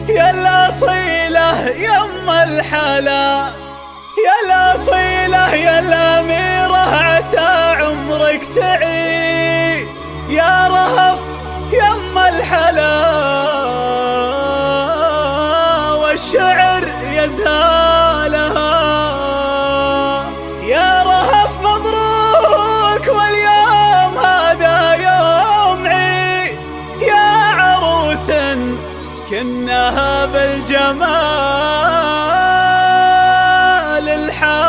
يا الأصيلة يم الحلا، يا الأصيلة يا الأميرة عسى عمرك سعيد، يا رهف يم الحلا والشعر يزهالها، يا رهف مبروك واليوم هذا يوم عيد، يا عروس كنها بالجمال الحالها،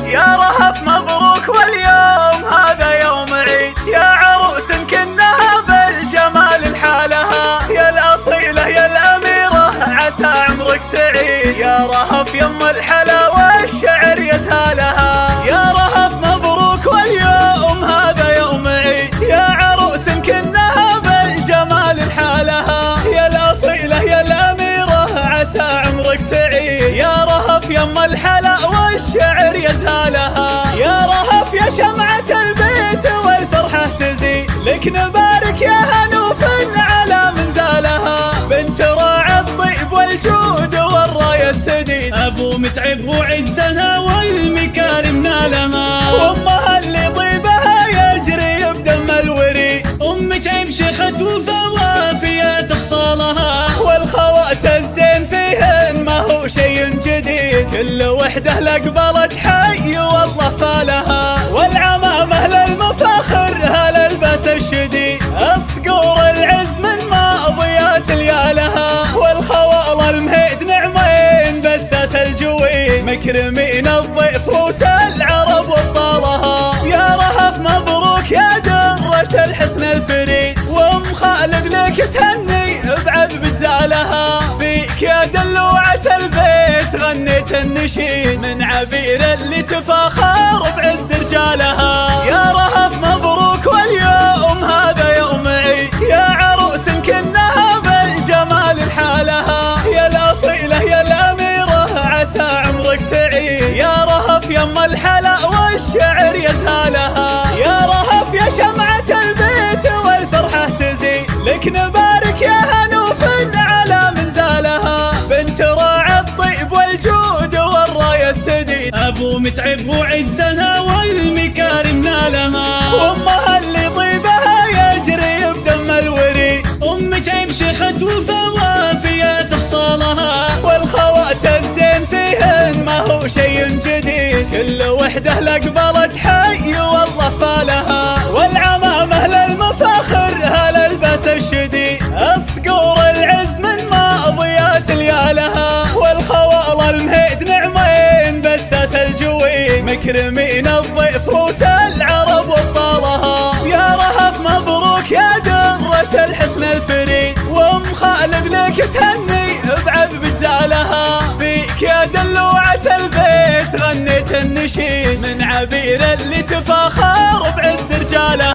يا رهف مبروك واليوم هذا يوم عيد، يا عروس كنها بالجمال الحالها، يا الأصيلة يا الأميرة عسى عمرك سعيد، يا رهف يم الحلا والشعر يزهالها، يا رهف مبروك واليوم هذا يوم عيد، يا عروس كنها بالجمال الحالها، يا الأصيلة يا الأميرة عسى عمرك سعيد، يا رهف يم الحلا والشعر يزهالها، يا رهف يا شمعة البيت والفرحة تزيد، لك نبارك يا هنوف على منزالها، بنت راعي الطيب والجود والراية السديد، أبو متعب وعزها والمكارم نالها، وأمها اللي طيبها يجري بدم الوريد، أم متعب شيخة وفا وافية خصالها، والخوات الزين فيهن ما هو شيء جديد، كل وحدة لقبلت حي والله فالها، والعمامة للمفاخر هاللباس الشديد، الصقور العز من ماضيات ليالها، والخوال المهيد نعمين بساس الجويد، مكرمين الضيف روس العرب وابطالها، يا رهف مبروك يا درة الحسن الفريد، وام خالد لك تهني بعد بجزالها، فيك يا دلوعة البيت غنيت النشيد، من عبير اللي تفاخر بعز رجالها، يا رهف مبروك واليوم هذا يوم عيد، يا عروس كنها بالجمال الحالها، يا الأصيلة يا الأميرة عسى عمرك سعيد، يا رهف يم الحلا والشعر يزهالها، يا رهف يا شمعة البيت والفرحة تزيد، لك نبارك يا هنوف على منزالها، بنت راعي الطيب والجود والراية السديد، أبو متعب وعزها والمكارم نالها، وأمها اللي طيبها يجري بدم الوريد، أم متعب شيخة وفا وافية خصالها، والخوات الزين فيهن ما هو شيء جديد، كل وحدة لقبلت حي والله فالها، والعمامة للمفاخر هاللباس الشديد، الصقور العز من ماضيات ليالها، والخوال المهيد نعمين بساس الجويد، مكرمين الضيف روس العرب وابطالها، يا رهف مبروك يا درة الحسن الفريد، وام خالد لك تهني بعد بجزالها، فيك يا دلوعة البيت غنيت النشيد، من عبير اللي تفاخر